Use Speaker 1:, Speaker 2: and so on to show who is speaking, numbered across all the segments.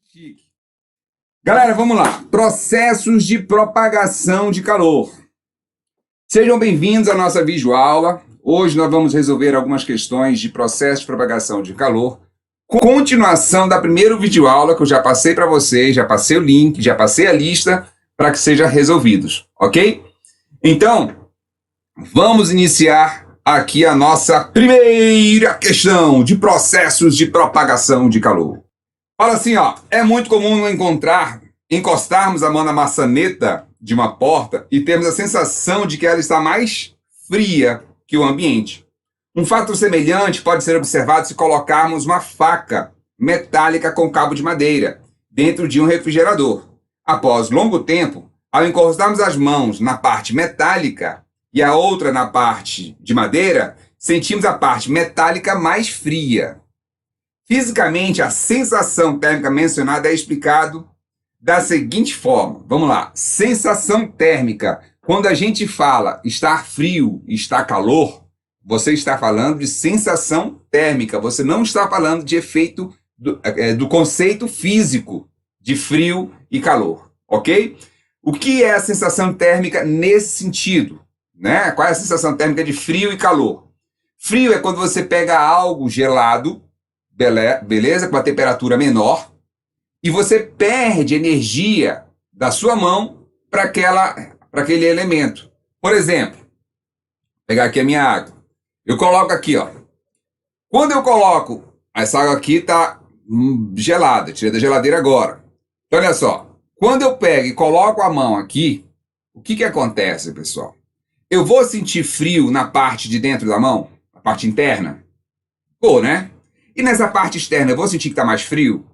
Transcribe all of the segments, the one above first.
Speaker 1: Chique. Galera, vamos lá. Processos de propagação de calor. Sejam bem-vindos à nossa videoaula. Hoje nós vamos resolver algumas questões de processo de propagação de calor. Continuação da primeira videoaula que eu já passei para vocês, já passei o link, já passei a lista para que sejam resolvidos, ok? Então, vamos iniciar aqui a nossa primeira questão de processos de propagação de calor. Fala assim, ó, é muito comum encostarmos a mão na maçaneta de uma porta e termos a sensação de que ela está mais fria que o ambiente. Um fato semelhante pode ser observado se colocarmos uma faca metálica com cabo de madeira dentro de um refrigerador. Após longo tempo, ao encostarmos as mãos na parte metálica e a outra na parte de madeira, sentimos a parte metálica mais fria. Fisicamente, a sensação térmica mencionada é explicado da seguinte forma. Vamos lá. Sensação térmica. Quando a gente fala estar frio, estar calor, você está falando de sensação térmica. Você não está falando de efeito do conceito físico de frio e calor, ok? O que é a sensação térmica nesse sentido? Né? Qual é a sensação térmica de frio e calor? Frio é quando você pega algo gelado, beleza? Com uma temperatura menor, e você perde energia da sua mão para aquele elemento. Por exemplo, vou pegar aqui a minha água. Eu coloco aqui, ó. Quando eu coloco, essa água aqui está gelada, tirei da geladeira agora. Então, olha só. Quando eu pego e coloco a mão aqui, o que acontece, pessoal? Eu vou sentir frio na parte de dentro da mão, a parte interna? Vou, né? E nessa parte externa, eu vou sentir que está mais frio?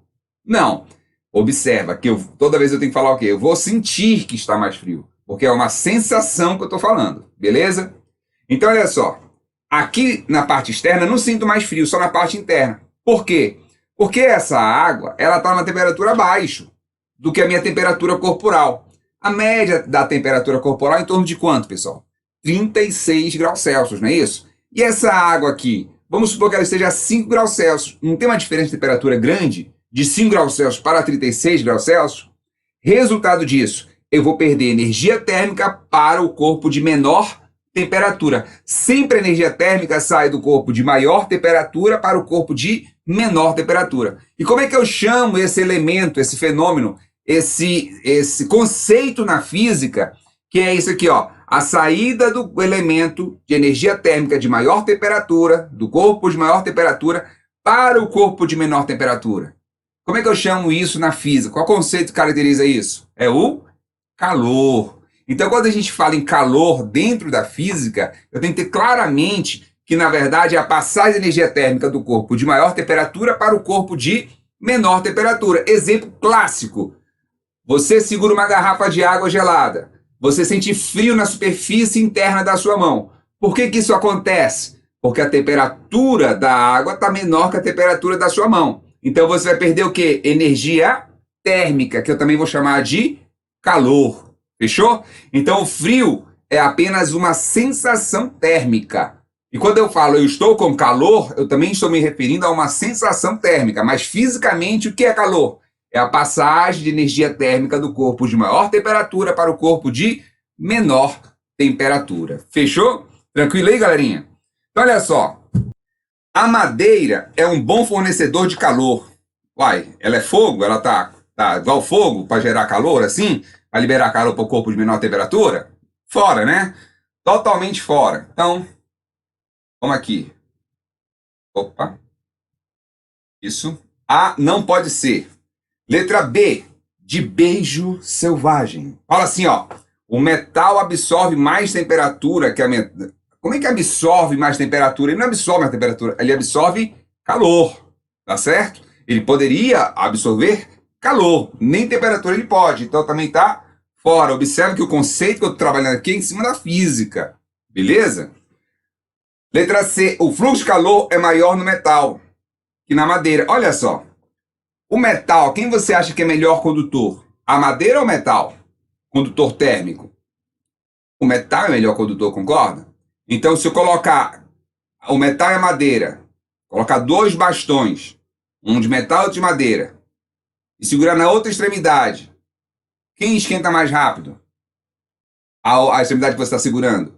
Speaker 1: Não. Observa que toda vez eu tenho que falar o quê? Eu vou sentir que está mais frio, porque é uma sensação que eu estou falando, beleza? Então, olha só. Aqui na parte externa, eu não sinto mais frio, só na parte interna. Por quê? Porque essa água, ela está numa temperatura abaixo do que a minha temperatura corporal. A média da temperatura corporal é em torno de quanto, pessoal? 36 graus Celsius, não é isso? E essa água aqui, vamos supor que ela esteja a 5 graus Celsius. Não tem uma diferença de temperatura grande de 5 graus Celsius para 36 graus Celsius? Resultado disso, eu vou perder energia térmica para o corpo de menor temperatura. Sempre a energia térmica sai do corpo de maior temperatura para o corpo de menor temperatura. E como é que eu chamo esse elemento, esse fenômeno, esse conceito na física, que é isso aqui, ó, a saída do elemento de energia térmica de maior temperatura, do corpo de maior temperatura, para o corpo de menor temperatura. Como é que eu chamo isso na física? Qual conceito caracteriza isso? É o calor. Então, quando a gente fala em calor dentro da física, eu tenho que ter claramente que, na verdade, é a passagem de energia térmica do corpo de maior temperatura para o corpo de menor temperatura. Exemplo clássico. Você segura uma garrafa de água gelada. Você sente frio na superfície interna da sua mão. Por que isso acontece? Porque a temperatura da água está menor que a temperatura da sua mão. Então, você vai perder o quê? Energia térmica, que eu também vou chamar de calor. Fechou? Então, o frio é apenas uma sensação térmica. E quando eu falo eu estou com calor, eu também estou me referindo a uma sensação térmica. Mas, fisicamente, o que é calor? É a passagem de energia térmica do corpo de maior temperatura para o corpo de menor temperatura. Fechou? Tranquilo aí, galerinha? Então, olha só. A madeira é um bom fornecedor de calor. Uai, ela é fogo? Ela tá igual fogo para gerar calor, assim? Para liberar calor para o corpo de menor temperatura? Fora, né? Totalmente fora. Então, vamos aqui. Opa. Isso. A não pode ser. Letra B, de beijo selvagem. Fala assim, ó. O metal absorve mais temperatura que a... Como é que absorve mais temperatura? Ele não absorve mais temperatura, ele absorve calor, tá certo? Ele poderia absorver calor, nem temperatura ele pode, então também tá fora. Observe que o conceito que eu estou trabalhando aqui é em cima da física, beleza? Letra C, o fluxo de calor é maior no metal que na madeira. Olha só, o metal, quem você acha que é melhor condutor? A madeira ou o metal? Condutor térmico. O metal é melhor condutor, concorda? Então, se eu colocar o metal e a madeira, colocar dois bastões, um de metal e outro de madeira, e segurar na outra extremidade, quem esquenta mais rápido? A extremidade que você está segurando,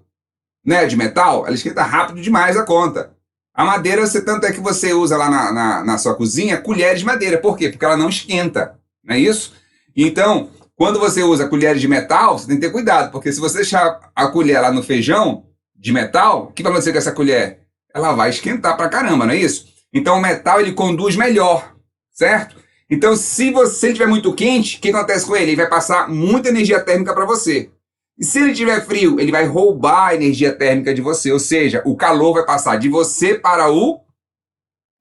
Speaker 1: né? De metal, ela esquenta rápido demais a conta. A madeira, tanto é que você usa lá na sua cozinha colheres de madeira. Por quê? Porque ela não esquenta, não é isso? Então, quando você usa colheres de metal, você tem que ter cuidado, porque se você deixar a colher lá no feijão de metal, o que vai acontecer com essa colher? Ela vai esquentar pra caramba, não é isso? Então, o metal, ele conduz melhor, certo? Então, se ele estiver muito quente, o que acontece com ele? Ele vai passar muita energia térmica para você. E se ele estiver frio, ele vai roubar a energia térmica de você, ou seja, o calor vai passar de você para o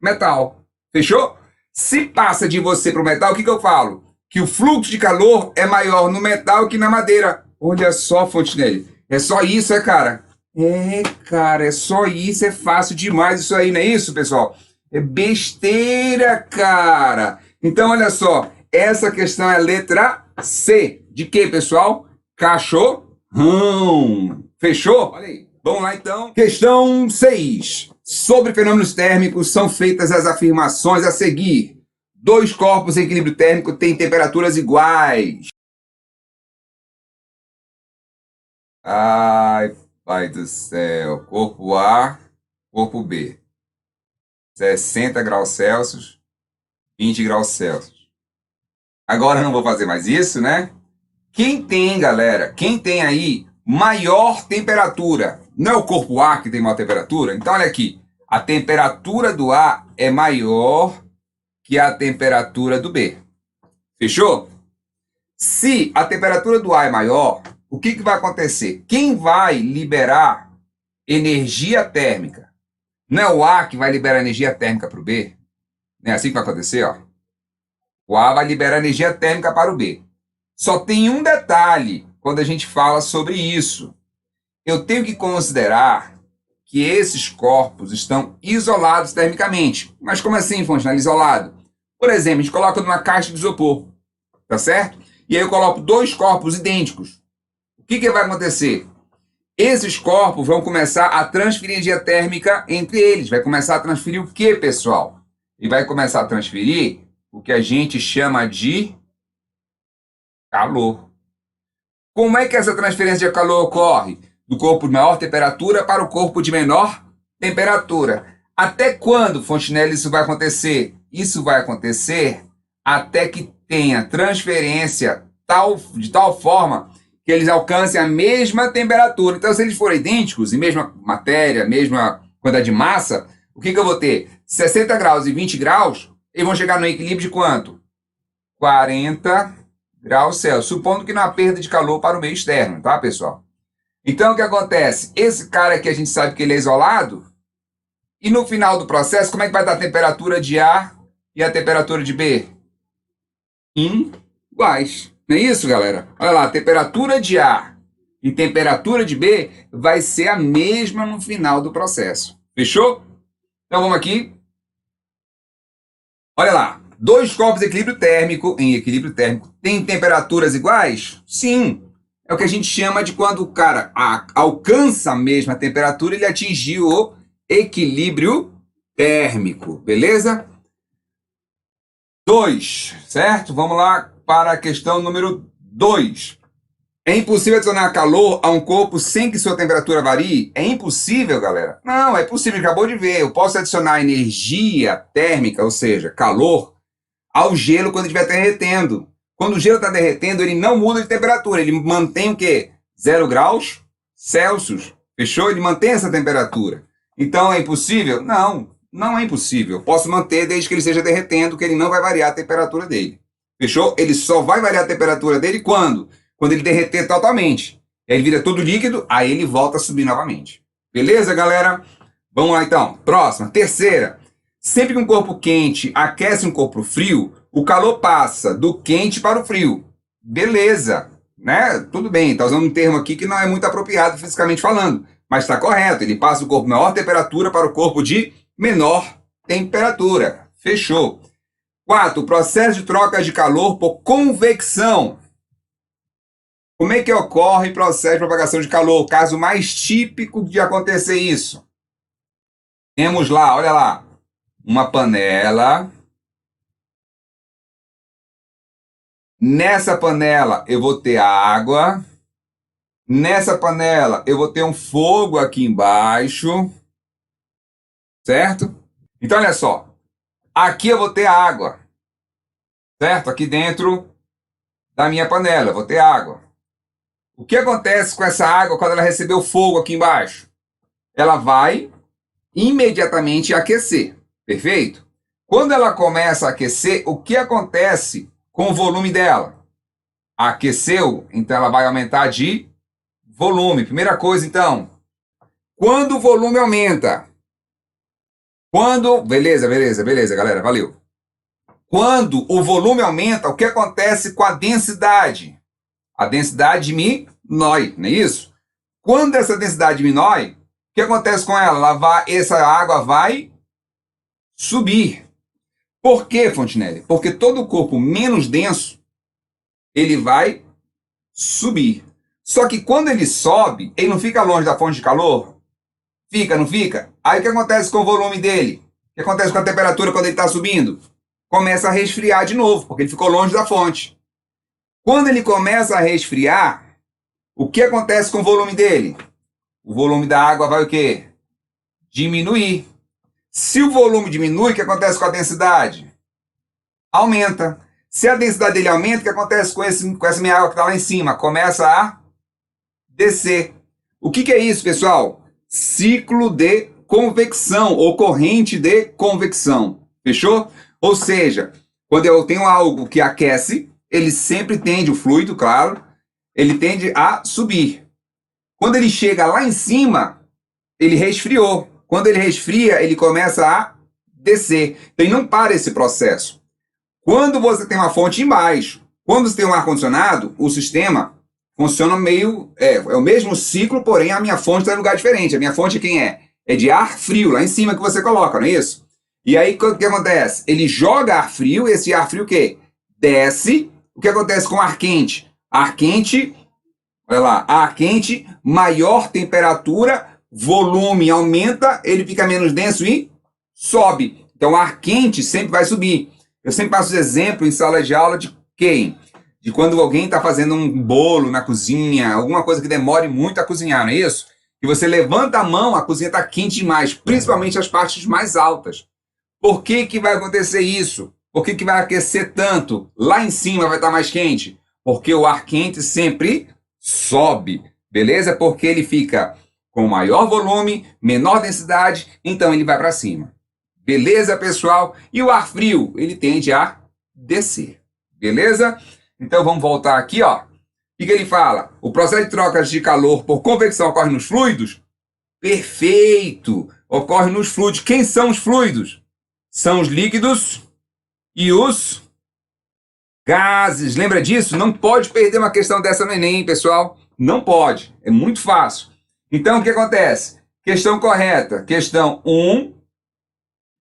Speaker 1: metal. Fechou? Se passa de você para o metal, o que eu falo? Que o fluxo de calor é maior no metal que na madeira. Olha só, Fontenelle. É só isso, cara? Cara, é só isso. É fácil demais isso aí, não é isso, pessoal? É besteira, cara. Então, olha só. Essa questão é a letra C. De quê, pessoal? Cachorrão. Fechou? Olha aí. Vamos lá, então. Questão 6. Sobre fenômenos térmicos são feitas as afirmações a seguir. Dois corpos em equilíbrio térmico têm temperaturas iguais. Ai, pai do céu. Corpo A, corpo B. 60 graus Celsius, 20 graus Celsius. Agora eu não vou fazer mais isso, né? Quem tem, galera, quem tem aí maior temperatura? Não é o corpo A que tem maior temperatura? Então, olha aqui. A temperatura do A é maior que a temperatura do B. Fechou? Se a temperatura do A é maior, o que vai acontecer? Quem vai liberar energia térmica? Não é o A que vai liberar energia térmica para o B? Não é assim que vai acontecer, ó. O A vai liberar energia térmica para o B. Só tem um detalhe quando a gente fala sobre isso. Eu tenho que considerar que esses corpos estão isolados termicamente. Mas como assim, Fontenelle, isolado? Por exemplo, a gente coloca numa caixa de isopor, tá certo? E aí eu coloco dois corpos idênticos. O que vai acontecer? Esses corpos vão começar a transferir energia térmica entre eles. Vai começar a transferir o que, pessoal? E vai começar a transferir o que a gente chama de calor. Como é que essa transferência de calor ocorre? Do corpo de maior temperatura para o corpo de menor temperatura. Até quando, Fontenelle, isso vai acontecer? Isso vai acontecer até que tenha transferência de tal forma que eles alcancem a mesma temperatura. Então, se eles forem idênticos, em mesma matéria, mesma quantidade de massa, o que eu vou ter? 60 graus e 20 graus, eles vão chegar no equilíbrio de quanto? 40 graus Celsius, supondo que não há perda de calor para o meio externo, tá, pessoal? Então, o que acontece? Esse cara aqui, a gente sabe que ele é isolado, e no final do processo, como é que vai estar a temperatura de A e a temperatura de B? Iguais. Não é isso, galera? Olha lá, a temperatura de A e temperatura de B vai ser a mesma no final do processo. Fechou? Então, vamos aqui. Olha lá. Dois corpos em equilíbrio térmico têm temperaturas iguais? Sim. É o que a gente chama de quando o cara alcança a mesma temperatura, ele atingiu o equilíbrio térmico, beleza? 2, certo? Vamos lá para a questão número 2. É impossível adicionar calor a um corpo sem que sua temperatura varie? É impossível, galera? Não, é possível, acabou de ver. Eu posso adicionar energia térmica, ou seja, calor, ao gelo quando estiver derretendo. Quando o gelo está derretendo, ele não muda de temperatura, ele mantém o quê? 0 graus Celsius. Fechou? Ele mantém essa temperatura. Então é impossível? Não, não é impossível. Eu posso manter desde que ele esteja derretendo, que ele não vai variar a temperatura dele. Fechou? Ele só vai variar a temperatura dele quando? Quando ele derreter totalmente. Ele vira todo líquido, aí ele volta a subir novamente. Beleza, galera? Vamos lá então. Próxima, terceira. Sempre que um corpo quente aquece um corpo frio, o calor passa do quente para o frio. Beleza, né? Tudo bem, está usando um termo aqui que não é muito apropriado fisicamente falando, mas está correto. Ele passa do corpo de maior temperatura para o corpo de menor temperatura. Fechou. 4. O processo de troca de calor por convecção. Como é que ocorre o processo de propagação de calor? O caso mais típico de acontecer isso. Temos lá, olha lá, uma panela Nessa panela eu vou ter água. Nessa panela eu vou ter um fogo aqui embaixo. Certo? Então, olha só. Aqui eu vou ter água. Certo? Aqui dentro da minha panela eu vou ter água. O que acontece com essa água quando ela receber o fogo aqui embaixo? Ela vai imediatamente aquecer. Perfeito? Quando ela começa a aquecer, o que acontece com o volume dela? Aqueceu, então ela vai aumentar de volume. Primeira coisa, então. Quando o volume aumenta? Beleza, galera, valeu. Quando o volume aumenta, o que acontece com a densidade? A densidade diminui, não é isso? Quando essa densidade diminui, o que acontece com ela? Essa água vai subir. Por quê, Fontenelle? Porque todo o corpo menos denso, ele vai subir. Só que quando ele sobe, ele não fica longe da fonte de calor? Fica, não fica? Aí o que acontece com o volume dele? O que acontece com a temperatura quando ele está subindo? Começa a resfriar de novo, porque ele ficou longe da fonte. Quando ele começa a resfriar, o que acontece com o volume dele? O volume da água vai o quê? Diminuir. Se o volume diminui, o que acontece com a densidade? Aumenta. Se a densidade dele aumenta, o que acontece com essa minha água que está lá em cima? Começa a descer. O que é isso, pessoal? Ciclo de convecção, ou corrente de convecção. Fechou? Ou seja, quando eu tenho algo que aquece, ele sempre tende, o fluido, claro, ele tende a subir. Quando ele chega lá em cima, ele resfriou. Quando ele resfria, ele começa a descer. Então, não para esse processo. Quando você tem uma fonte embaixo, quando você tem um ar-condicionado, o sistema funciona meio... É o mesmo ciclo, porém a minha fonte está em lugar diferente. A minha fonte quem é? É de ar frio, lá em cima que você coloca, não é isso? E aí, o que acontece? Ele joga ar frio, esse ar frio o quê? Desce. O que acontece com ar quente? Ar quente, olha lá, ar quente, maior temperatura, volume aumenta, ele fica menos denso e sobe. Então, ar quente sempre vai subir. Eu sempre passo exemplo em sala de aula de quem? De quando alguém está fazendo um bolo na cozinha, alguma coisa que demore muito a cozinhar, não é isso? E você levanta a mão, a cozinha está quente demais, principalmente as partes mais altas. Por que vai acontecer isso? Por que vai aquecer tanto? Lá em cima vai estar mais quente? Porque o ar quente sempre sobe, beleza? Porque ele fica com maior volume, menor densidade, então ele vai para cima. Beleza, pessoal? E o ar frio, ele tende a descer. Beleza? Então vamos voltar aqui, ó. O que ele fala? O processo de trocas de calor por convecção ocorre nos fluidos? Perfeito! Ocorre nos fluidos. Quem são os fluidos? São os líquidos e os gases. Lembra disso? Não pode perder uma questão dessa no Enem, pessoal. Não pode. É muito fácil. Então, o que acontece? Questão correta. Questão 1,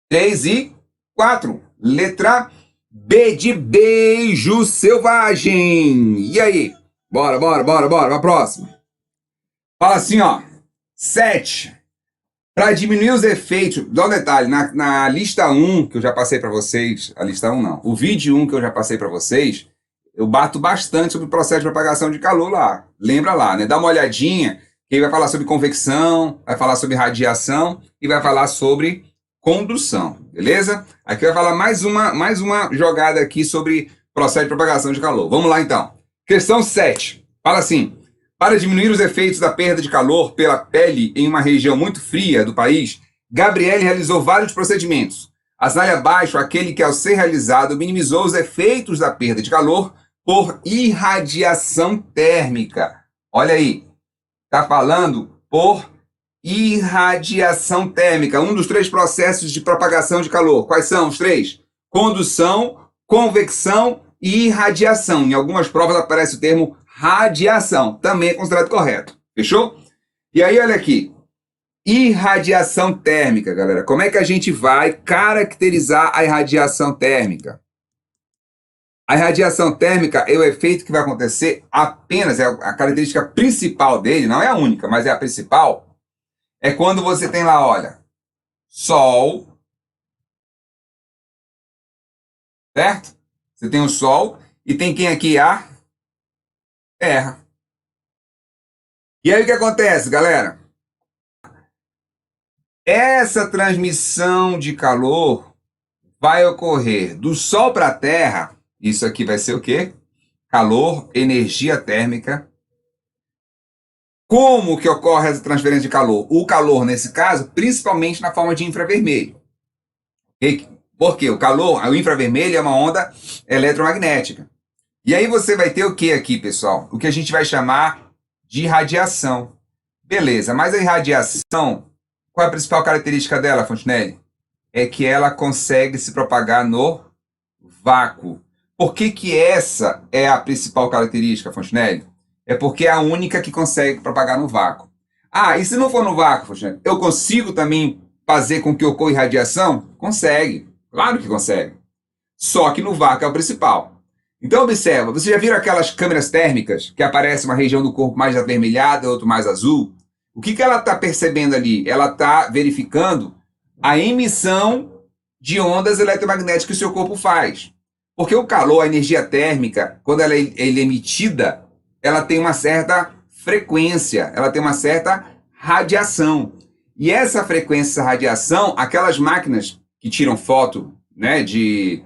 Speaker 1: 3 e 4. Letra B de beijo selvagem. E aí? Bora. Pra próxima. Fala assim, ó. 7. Para diminuir os efeitos, dá um detalhe, na lista 1 que eu já passei para vocês, a lista 1 não, o vídeo 1 que eu já passei para vocês, eu bato bastante sobre o processo de propagação de calor lá. Lembra lá, né? Dá uma olhadinha, que ele vai falar sobre convecção, vai falar sobre radiação e vai falar sobre condução, beleza? Aqui vai falar mais uma jogada aqui sobre processo de propagação de calor. Vamos lá então. Questão 7. Fala assim: para diminuir os efeitos da perda de calor pela pele em uma região muito fria do país, Gabriele realizou vários procedimentos. Assinale abaixo aquele que, ao ser realizado, minimizou os efeitos da perda de calor por irradiação térmica. Olha aí, está falando por irradiação térmica, um dos 3 processos de propagação de calor. Quais são os 3? Condução, convecção e irradiação. Em algumas provas aparece o termo radiação, também é considerado correto. Fechou? E aí, olha aqui. Irradiação térmica, galera. Como é que a gente vai caracterizar a irradiação térmica? A irradiação térmica é o efeito que vai acontecer apenas, é a característica principal dele, não é a única, mas é a principal, é quando você tem lá, olha, Sol, certo? Você tem o Sol, E tem quem aqui? A terra. E aí o que acontece, galera? Essa transmissão de calor vai ocorrer do Sol para a Terra. Isso aqui vai ser o quê? Calor, energia térmica. Como que ocorre essa transferência de calor? O calor, nesse caso, principalmente na forma de infravermelho. Porque o calor, o infravermelho é uma onda eletromagnética. E aí você vai ter o que aqui, pessoal? O que a gente vai chamar de radiação. Beleza, mas a irradiação, qual é a principal característica dela, Fontenelle? É que ela consegue se propagar no vácuo. Por que que essa é a principal característica, Fontenelle? É porque é a única que consegue propagar no vácuo. Ah, e se não for no vácuo, Fontenelle, eu consigo também fazer com que ocorra irradiação? Consegue, claro que consegue. Só que no vácuo é o principal. Então observa, você já viram aquelas câmeras térmicas que aparece uma região do corpo mais avermelhada, outra mais azul? O que que ela está percebendo ali? Ela está verificando a emissão de ondas eletromagnéticas que o seu corpo faz. Porque o calor, a energia térmica, quando ela é emitida, ela tem uma certa frequência, ela tem uma certa radiação. E essa frequência, essa radiação, aquelas máquinas que tiram foto, né, de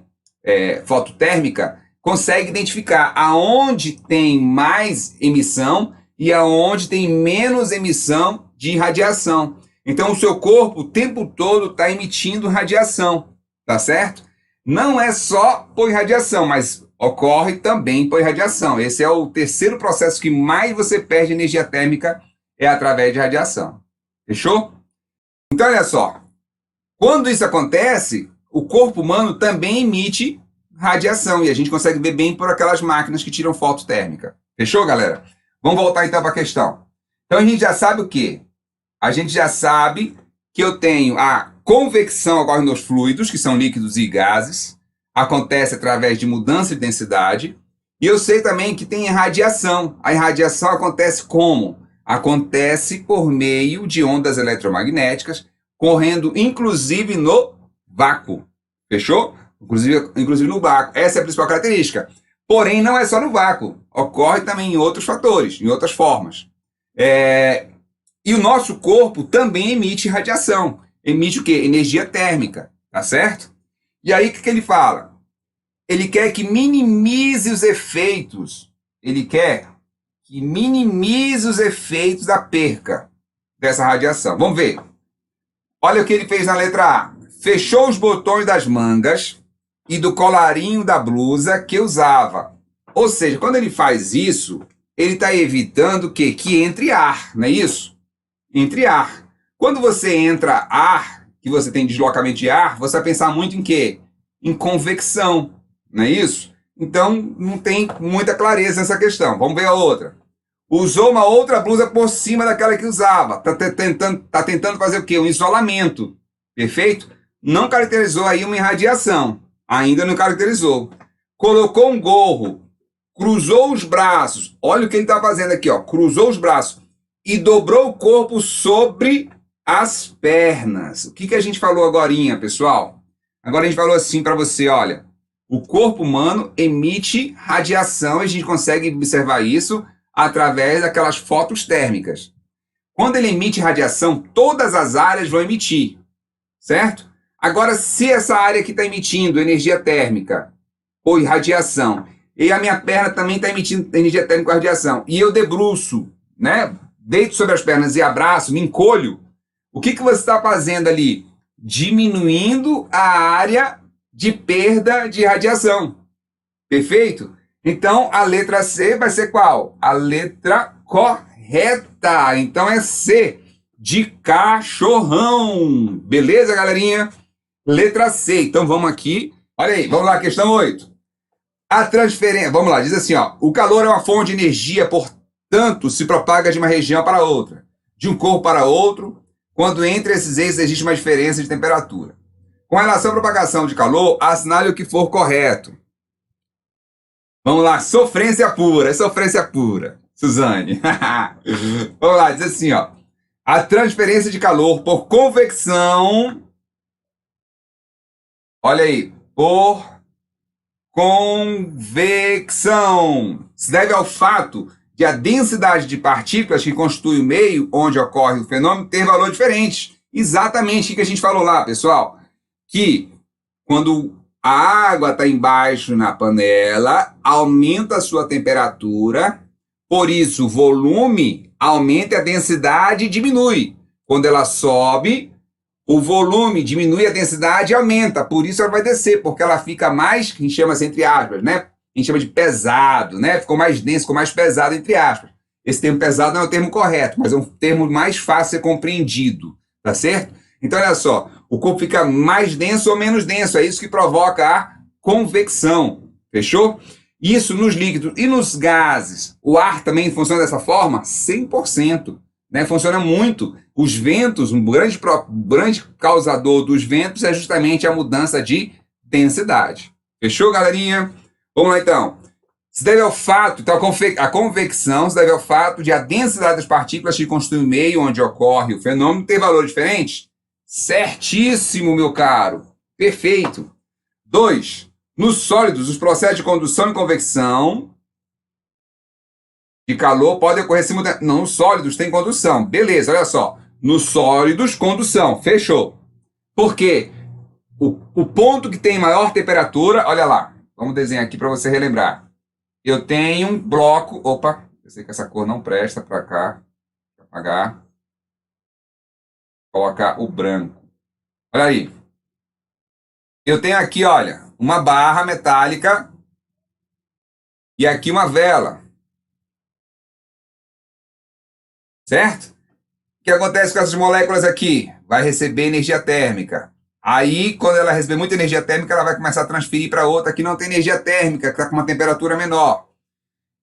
Speaker 1: foto térmica, conseguem identificar aonde tem mais emissão e aonde tem menos emissão de radiação. Então, o seu corpo o tempo todo está emitindo radiação, tá certo? Não é só por irradiação, mas ocorre também por irradiação. Esse é o terceiro processo que mais você perde energia térmica, é através de radiação. Fechou? Então, olha só. Quando isso acontece, o corpo humano também emite radiação e a gente consegue ver bem por aquelas máquinas que tiram foto térmica. Fechou, galera? Vamos voltar então para a questão. Então, a gente já sabe o quê? A gente já sabe que eu tenho a convecção ocorre nos fluidos, que são líquidos e gases, acontece através de mudança de densidade, e eu sei também que tem irradiação. A irradiação acontece como? Acontece por meio de ondas eletromagnéticas, correndo inclusive no vácuo. Fechou? Inclusive no vácuo. Essa é a principal característica. Porém, não é só no vácuo. Ocorre também em outros fatores, em outras formas. E o nosso corpo também emite radiação. Emite o quê? Energia térmica, tá certo? E aí, o que ele fala? Ele quer que minimize os efeitos. Ele quer que minimize os efeitos da perca dessa radiação. Vamos ver. Olha o que ele fez na letra A. Fechou os botões das mangas e do colarinho da blusa que usava. Ou seja, quando ele faz isso, ele está evitando que entre ar, não é isso? Entre ar. Quando você entra ar, que você tem deslocamento de ar, você vai pensar muito em quê? Em convecção, não é isso? Então, não tem muita clareza nessa questão. Vamos ver a outra. Usou uma outra blusa por cima daquela que usava. Tá tentando fazer o quê? Um isolamento. Perfeito? Não caracterizou aí uma irradiação. Ainda não caracterizou. Colocou um gorro. Cruzou os braços. Olha o que ele está fazendo aqui, ó. Cruzou os braços. E dobrou o corpo sobre as pernas. O que a gente falou agorinha, pessoal? Agora a gente falou assim para você, olha. O corpo humano emite radiação e a gente consegue observar isso através daquelas fotos térmicas. Quando ele emite radiação, todas as áreas vão emitir, certo? Agora, se essa área que está emitindo energia térmica ou radiação, e a minha perna também está emitindo energia térmica ou radiação, e eu debruço, né, deito sobre as pernas e abraço, me encolho, o que você está fazendo ali? Diminuindo a área de perda de radiação. Perfeito? Então, a letra C vai ser qual? A letra correta. Então, é C, de cachorrão. Beleza, galerinha? Letra C. Então, vamos aqui. Olha aí, vamos lá, questão 8. A transferência... Vamos lá, diz assim, ó. O calor é uma fonte de energia, portanto, se propaga de uma região para outra, de um corpo para outro, quando entre esses eixos existe uma diferença de temperatura. Com relação à propagação de calor, assinale o que for correto. Vamos lá, sofrência pura, Suzane. Vamos lá, diz assim, ó. A transferência de calor por convecção, olha aí, por convecção. Se deve ao fato de a densidade de partículas que constitui o meio onde ocorre o fenômeno ter valor diferente. Exatamente o que a gente falou lá, pessoal. Que quando a água está embaixo na panela, aumenta a sua temperatura, por isso o volume aumenta e a densidade diminui. Quando ela sobe, o volume diminui, a densidade aumenta, por isso ela vai descer, porque ela fica mais, que a gente chama assim, entre aspas, né? A gente chama de pesado, né? Ficou mais denso, ficou mais pesado, entre aspas. Esse termo pesado não é o termo correto, mas é um termo mais fácil de ser compreendido, tá certo? Então, olha só, o corpo fica mais denso ou menos denso, é isso que provoca a convecção, fechou? Isso nos líquidos e nos gases. O ar também funciona dessa forma? 100%, né? Funciona muito. Os ventos, um grande causador dos ventos é justamente a mudança de densidade. Fechou, galerinha? Vamos lá, então. Se deve ao fato, então a convecção se deve ao fato de a densidade das partículas que constituem o meio onde ocorre o fenômeno ter valor diferente? Certíssimo, meu caro. Perfeito. 2. Nos sólidos, os processos de condução e convecção de calor podem ocorrer simultaneamente. Não, nos sólidos tem condução. Beleza, olha só. Nos sólidos, condução. Fechou. Por quê? O ponto que tem maior temperatura, olha lá. Vamos desenhar aqui para você relembrar. Eu tenho um bloco... Opa, eu sei que essa cor não presta para cá. Vou apagar. Colocar o branco. Olha aí. Eu tenho aqui, olha, uma barra metálica e aqui uma vela. Certo? O que acontece com essas moléculas aqui? Vai receber energia térmica. Aí, quando ela receber muita energia térmica, ela vai começar a transferir para outra que não tem energia térmica, que está com uma temperatura menor.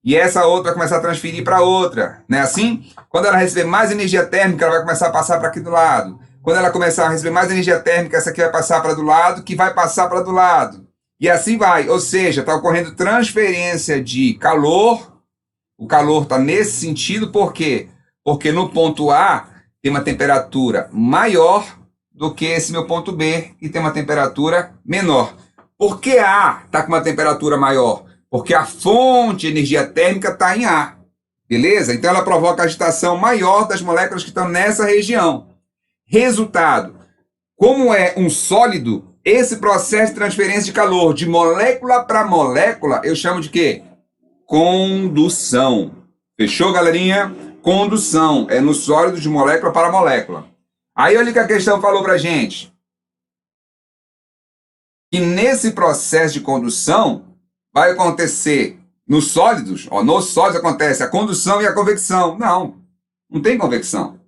Speaker 1: E essa outra vai começar a transferir para outra. Não é assim? Quando ela receber mais energia térmica, ela vai começar a passar para aqui do lado. Quando ela começar a receber mais energia térmica, essa aqui vai passar para do lado, que vai passar para do lado. E assim vai. Ou seja, está ocorrendo transferência de calor. O calor está nesse sentido, por quê? Porque no ponto A tem uma temperatura maior do que esse meu ponto B, que tem uma temperatura menor. Por que A está com uma temperatura maior? Porque a fonte de energia térmica está em A. Beleza? Então ela provoca a agitação maior das moléculas que estão nessa região. Resultado, como é um sólido, esse processo de transferência de calor de molécula para molécula, eu chamo de quê? Condução. Fechou, galerinha? Condução. É no sólido de molécula para molécula. Aí olha o que a questão falou para a gente. Que nesse processo de condução vai acontecer nos sólidos acontece a condução e a convecção. Não tem convecção.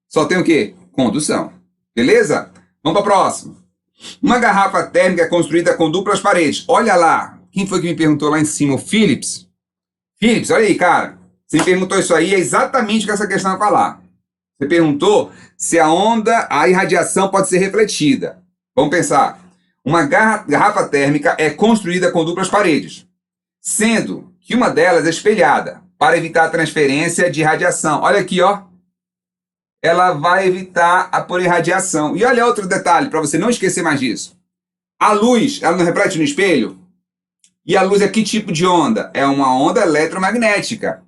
Speaker 1: Só tem o quê? Condução. Beleza? Vamos para a próxima. Uma garrafa térmica é construída com duplas paredes. Olha lá. Quem foi que me perguntou lá em cima? O Philips. Philips, olha aí, cara. Você me perguntou isso aí, é exatamente o que essa questão vai falar. Você perguntou se a irradiação pode ser refletida. Vamos pensar. Uma garrafa térmica é construída com duplas paredes, sendo que uma delas é espelhada, para evitar a transferência de radiação. Olha aqui, ó. Ela vai evitar a por irradiação. E olha outro detalhe, para você não esquecer mais disso. A luz, ela não reflete no espelho? E a luz é que tipo de onda? É uma onda eletromagnética.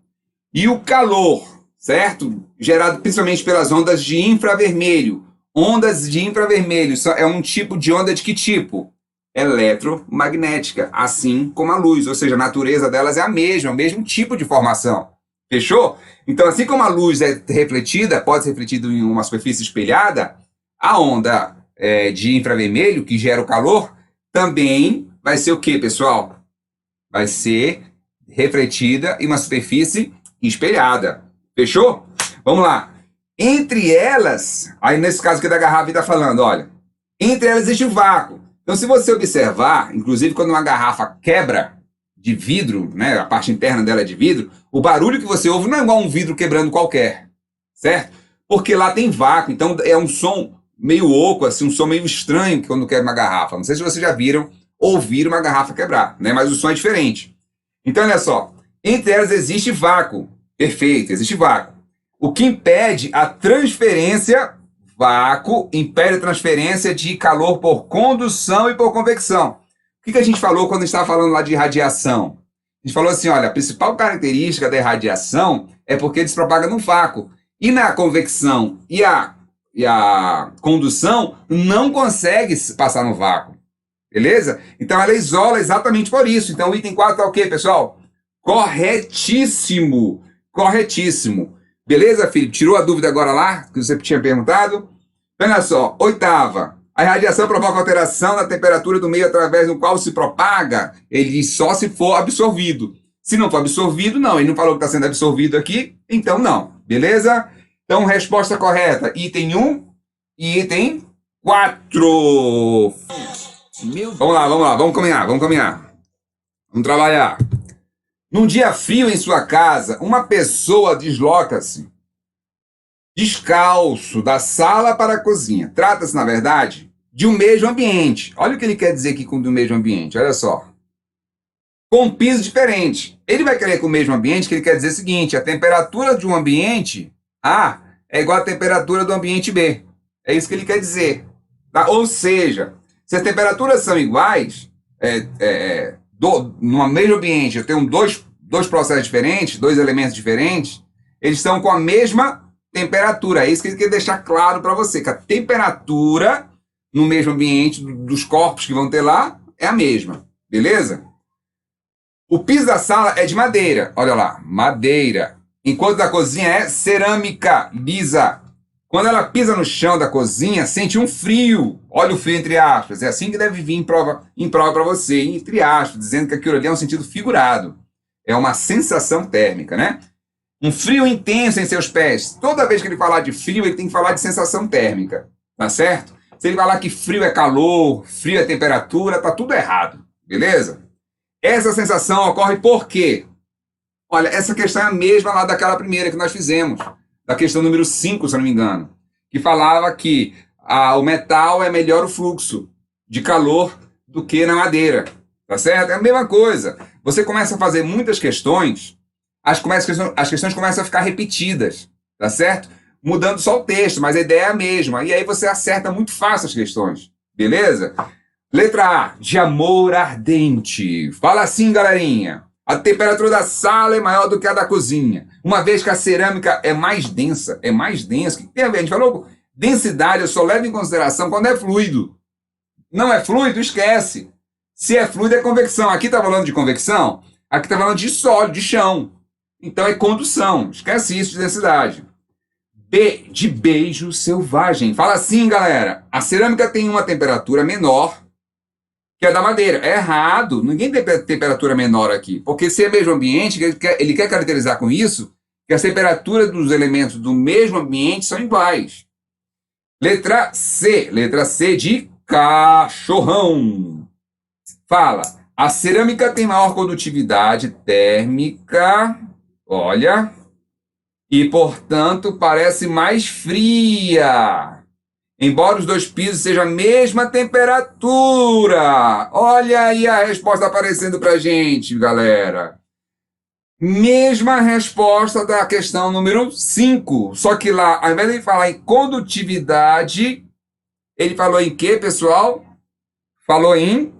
Speaker 1: E o calor, certo? Gerado principalmente pelas ondas de infravermelho. Ondas de infravermelho é um tipo de onda de que tipo? Eletromagnética, assim como a luz. Ou seja, a natureza delas é a mesma, o mesmo tipo de formação. Fechou? Então, assim como a luz é refletida, pode ser refletida em uma superfície espelhada, a onda de infravermelho, que gera o calor, também vai ser o quê, pessoal? Vai ser refletida em uma superfície espelhada. Fechou? Vamos lá. Entre elas, aí nesse caso aqui da garrafa está falando, olha, entre elas existe o vácuo. Então, se você observar, inclusive quando uma garrafa quebra de vidro, né, a parte interna dela é de vidro, o barulho que você ouve não é igual um vidro quebrando qualquer, certo? Porque lá tem vácuo, então é um som meio oco, assim, um som meio estranho quando quebra uma garrafa. Não sei se vocês já viram ouvir uma garrafa quebrar, né, mas o som é diferente. Então, olha só, entre elas existe vácuo. Perfeito, existe vácuo. O que impede a transferência, vácuo, impede a transferência de calor por condução e por convecção. que a gente falou quando estava falando lá de radiação? A gente falou assim, olha, a principal característica da irradiação é porque ele se propaga no vácuo. E na convecção e a condução não consegue passar no vácuo. Beleza? Então ela isola exatamente por isso. Então o item 4 tá o quê, pessoal? Corretíssimo. Corretíssimo. Beleza, Felipe? Tirou a dúvida agora lá, que você tinha perguntado? Olha só, oitava. A irradiação provoca alteração na temperatura do meio através do qual se propaga. Ele só se for absorvido. Se não for absorvido, não. Ele não falou que está sendo absorvido aqui, então não. Beleza? Então, resposta correta. Item 1 e item 4. Vamos lá, vamos caminhar. Vamos trabalhar. Num dia frio em sua casa, uma pessoa desloca-se descalço da sala para a cozinha. Trata-se, na verdade, de um mesmo ambiente. Olha o que ele quer dizer aqui com o mesmo ambiente, olha só. Com um piso diferente. Ele vai querer com o mesmo ambiente, que ele quer dizer o seguinte, a temperatura de um ambiente A é igual à temperatura do ambiente B. É isso que ele quer dizer. Tá? Ou seja, se as temperaturas são iguais, no mesmo ambiente, eu tenho dois processos diferentes, dois elementos diferentes, eles estão com a mesma temperatura. É isso que ele quer deixar claro para você, que a temperatura no mesmo ambiente dos corpos que vão ter lá é a mesma. Beleza? O piso da sala é de madeira. Olha lá, madeira. Enquanto da cozinha é cerâmica lisa. Quando ela pisa no chão da cozinha, sente um frio. Olha o frio entre aspas. É assim que deve vir em prova para você, entre aspas, dizendo que aquilo ali é um sentido figurado. É uma sensação térmica, né? Um frio intenso em seus pés. Toda vez que ele falar de frio, ele tem que falar de sensação térmica. Tá certo? Se ele falar que frio é calor, frio é temperatura, tá tudo errado. Beleza? Essa sensação ocorre por quê? Olha, essa questão é a mesma lá daquela primeira que nós fizemos. Da questão número 5, se eu não me engano. Que falava que o metal é melhor o fluxo de calor do que na madeira. Tá certo? É a mesma coisa. Você começa a fazer muitas questões, as questões começam a ficar repetidas. Tá certo? Mudando só o texto, mas a ideia é a mesma. E aí você acerta muito fácil as questões. Beleza? Letra A, de amor ardente. Fala assim, galerinha. A temperatura da sala é maior do que a da cozinha. Uma vez que a cerâmica é mais densa. O que tem a ver? A gente falou, densidade eu só levo em consideração quando é fluido. Não é fluido, esquece. Se é fluido, é convecção. Aqui está falando de convecção, aqui está falando de sólido, de chão. Então é condução. Esquece isso de densidade. B, de beijo selvagem. Fala assim, galera. A cerâmica tem uma temperatura menor que é da madeira. É errado. Ninguém tem temperatura menor aqui. Porque se é mesmo ambiente, ele quer caracterizar com isso que as temperaturas dos elementos do mesmo ambiente são iguais. Letra C. Letra C de cachorrão. Fala. A cerâmica tem maior condutividade térmica. Olha. E, portanto, parece mais fria. Embora os dois pisos sejam a mesma temperatura. Olha aí a resposta aparecendo pra gente, galera. Mesma resposta da questão número 5. Só que lá, ao invés de ele falar em condutividade, ele falou em quê, pessoal? Falou em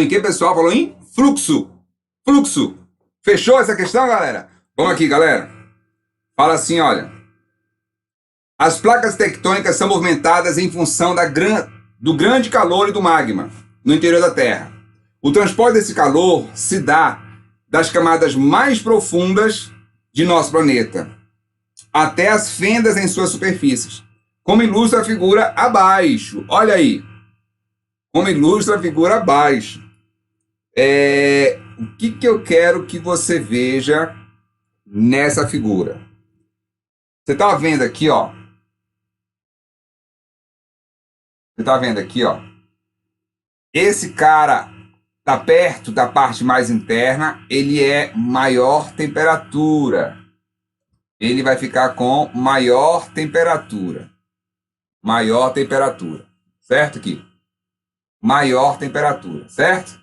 Speaker 1: quê, pessoal? Falou em fluxo. Fluxo. Fechou essa questão, galera? Vamos aqui, galera. Fala assim, olha. As placas tectônicas são movimentadas em função do grande calor e do magma no interior da Terra. O transporte desse calor se dá das camadas mais profundas de nosso planeta até as fendas em suas superfícies, como ilustra a figura abaixo. Olha aí, como ilustra a figura abaixo. O que eu quero que você veja nessa figura? Você está vendo aqui, ó. Você está vendo aqui, ó. Esse cara tá perto da parte mais interna, ele é maior temperatura. Ele vai ficar com maior temperatura. Maior temperatura. Certo aqui? Maior temperatura, certo?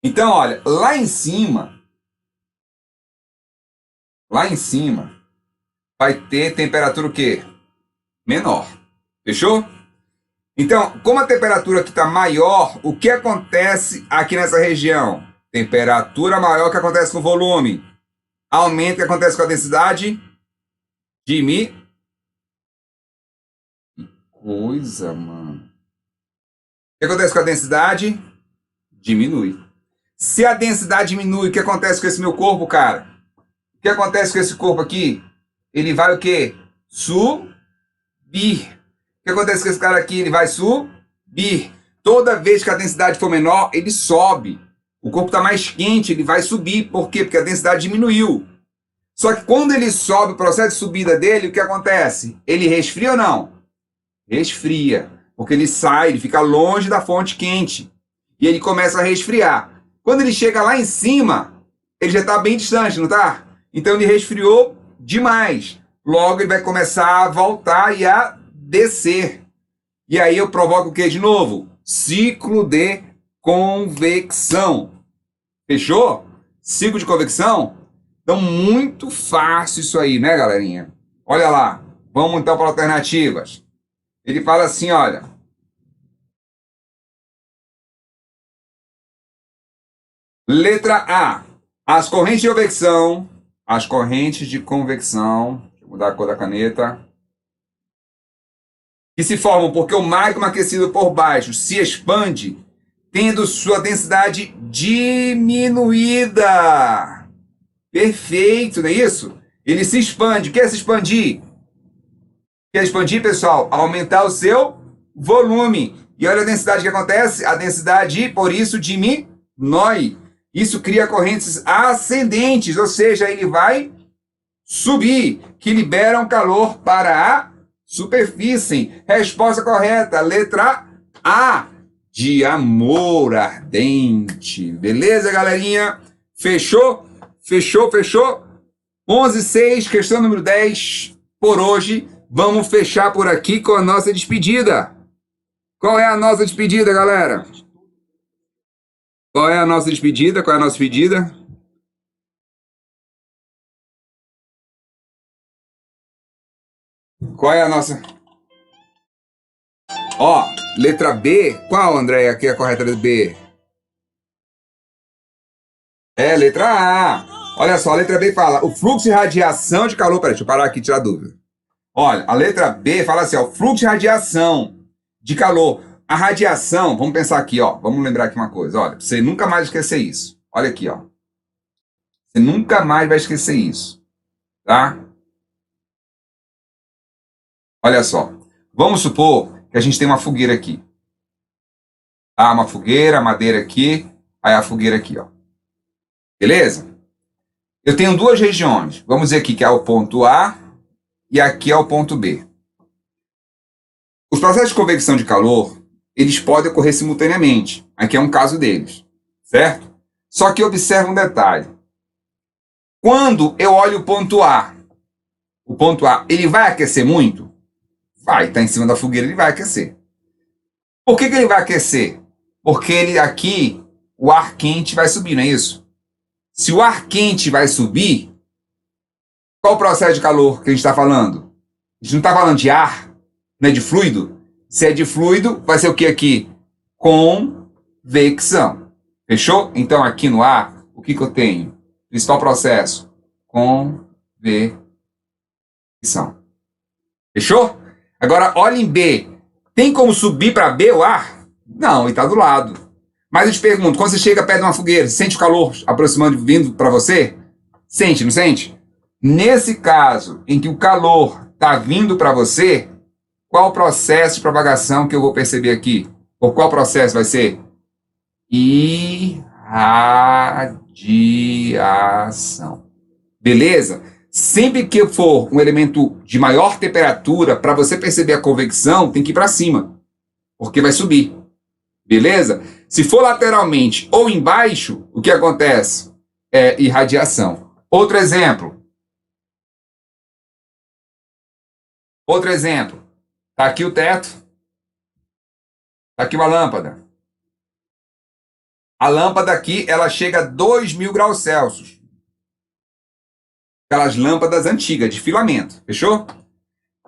Speaker 1: Então, olha, lá em cima, vai ter temperatura o quê? Menor. Fechou? Então, como a temperatura aqui está maior, o que acontece aqui nessa região? Temperatura maior, o que acontece com o volume? Aumenta, o que acontece com a densidade? Diminui. Que coisa, mano. O que acontece com a densidade? Diminui. Se a densidade diminui, o que acontece com esse meu corpo, cara? O que acontece com esse corpo aqui? Ele vai o quê? Subir. O que acontece com esse cara aqui? Ele vai subir. Toda vez que a densidade for menor, ele sobe. O corpo está mais quente, ele vai subir. Por quê? Porque a densidade diminuiu. Só que quando ele sobe, o processo de subida dele, o que acontece? Ele resfria ou não? Resfria. Porque ele sai, ele fica longe da fonte quente. E ele começa a resfriar. Quando ele chega lá em cima, ele já está bem distante, não está? Então ele resfriou demais. Logo ele vai começar a voltar e a descer. E aí eu provoco o que de novo? Ciclo de convecção. Fechou? Ciclo de convecção? Então muito fácil isso aí, né, galerinha? Olha lá. Vamos então para alternativas. Ele fala assim, olha. Letra A. As correntes de convecção. As correntes de convecção. Deixa eu mudar a cor da caneta. Que se formam porque o magma aquecido por baixo se expande, tendo sua densidade diminuída. Perfeito, não é isso? Ele se expande. Quer se expandir? Quer expandir, pessoal? Aumentar o seu volume. E olha a densidade que acontece. A densidade, por isso, diminui. Isso cria correntes ascendentes, ou seja, ele vai subir, que liberam calor para a superfície. Resposta correta, letra A, de amor ardente. Beleza, galerinha? Fechou? Fechou, fechou? 11:06, questão número 10 por hoje. Vamos fechar por aqui com a nossa despedida. Qual é a nossa despedida, galera? Qual é a nossa despedida? Qual é a nossa despedida? Qual é a nossa... Ó, letra B. Qual, André, aqui é a correta letra B? É, letra A. Olha só, a letra B fala o fluxo de radiação de calor... Peraí, deixa eu parar aqui e tirar a dúvida. Olha, a letra B fala assim, ó, o fluxo de radiação de calor. A radiação, vamos pensar aqui, ó. Vamos lembrar aqui uma coisa. Olha, você nunca mais esquecer isso. Olha aqui, ó. Você nunca mais vai esquecer isso. Tá? Olha só. Vamos supor que a gente tem uma fogueira aqui. Ah, uma fogueira, madeira aqui. Aí a fogueira aqui, ó. Beleza? Eu tenho duas regiões. Vamos dizer aqui que é o ponto A e aqui é o ponto B. Os processos de convecção de calor, eles podem ocorrer simultaneamente. Aqui é um caso deles. Certo? Só que observa um detalhe. Quando eu olho o ponto A, ele vai aquecer muito? Vai, está em cima da fogueira, ele vai aquecer. Por que ele vai aquecer? Porque ele aqui, o ar quente vai subir, não é isso? Se o ar quente vai subir, qual o processo de calor que a gente está falando? A gente não está falando de ar, não é de fluido? Se é de fluido, vai ser o que aqui? Convecção. Fechou? Então aqui no ar, o que eu tenho? Principal processo, convecção. Fechou? Agora, olha em B. Tem como subir para B o ar? Não, ele está do lado. Mas eu te pergunto, quando você chega perto de uma fogueira, sente o calor aproximando, vindo para você? Sente, não sente? Nesse caso, em que o calor está vindo para você, qual o processo de propagação que eu vou perceber aqui? Ou qual processo vai ser? Irradiação. Beleza? Sempre que for um elemento de maior temperatura, para você perceber a convecção, tem que ir para cima, porque vai subir. Beleza? Se for lateralmente ou embaixo, o que acontece? É irradiação. Outro exemplo. Outro exemplo. Está aqui o teto. Está aqui uma lâmpada. A lâmpada aqui, ela chega a 2.000 graus Celsius. Aquelas lâmpadas antigas, de filamento. Fechou?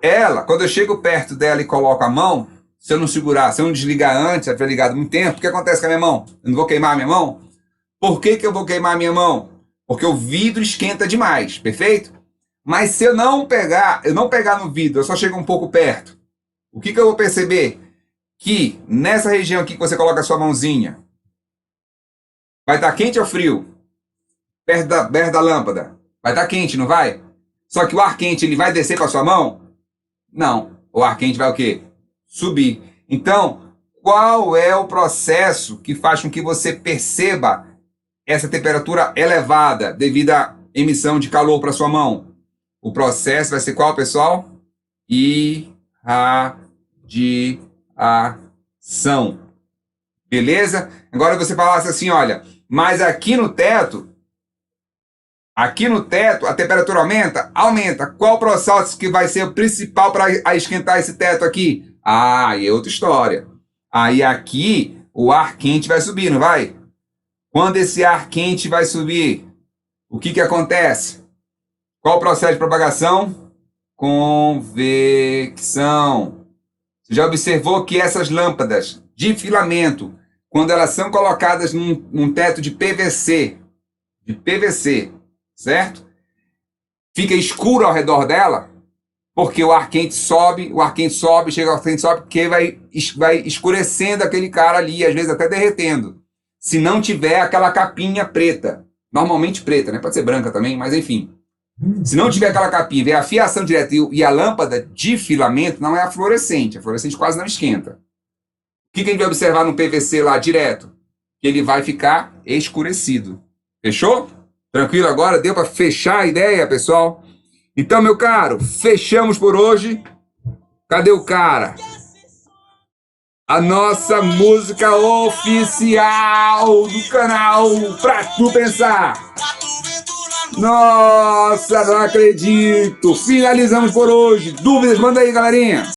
Speaker 1: Ela, quando eu chego perto dela e coloco a mão, Se eu não segurar, se eu não desligar antes, já tiver ligado muito tempo, o que acontece com a minha mão? Eu não vou queimar a minha mão? Por que eu vou queimar a minha mão? Porque o vidro esquenta demais, perfeito? Mas se eu não pegar no vidro, eu só chego um pouco perto, o que eu vou perceber? Que nessa região aqui que você coloca a sua mãozinha, vai estar quente ou frio? Perto da lâmpada. Vai estar quente, não vai? Só que o ar quente, ele vai descer para sua mão? Não. O ar quente vai o quê? Subir. Então, qual é o processo que faz com que você perceba essa temperatura elevada devido à emissão de calor para sua mão? O processo vai ser qual, pessoal? Irradiação. Beleza? Agora você falasse assim, olha, mas aqui no teto a temperatura aumenta? Aumenta. Qual o processo que vai ser o principal para esquentar esse teto aqui? Ah, e é outra história. Aí aqui o ar quente vai subir, não vai? Quando esse ar quente vai subir, o que acontece? Qual o processo de propagação? Convecção. Você já observou que essas lâmpadas de filamento, quando elas são colocadas num teto de PVC, certo? Fica escuro ao redor dela, porque o ar quente sobe, chega ao quente sobe, porque vai escurecendo aquele cara ali, às vezes até derretendo. Se não tiver aquela capinha preta, normalmente preta, né? Pode ser branca também, mas enfim. Se não tiver aquela capinha, vem a fiação direta e a lâmpada de filamento não é a fluorescente quase não esquenta. O que a gente vai observar no PVC lá direto? Que ele vai ficar escurecido. Fechou? Tranquilo agora? Deu para fechar a ideia, pessoal? Então, meu caro, fechamos por hoje. Cadê o cara? A nossa música oficial do canal Pra Tu Pensar. Nossa, não acredito. Finalizamos por hoje. Dúvidas? Manda aí, galerinha.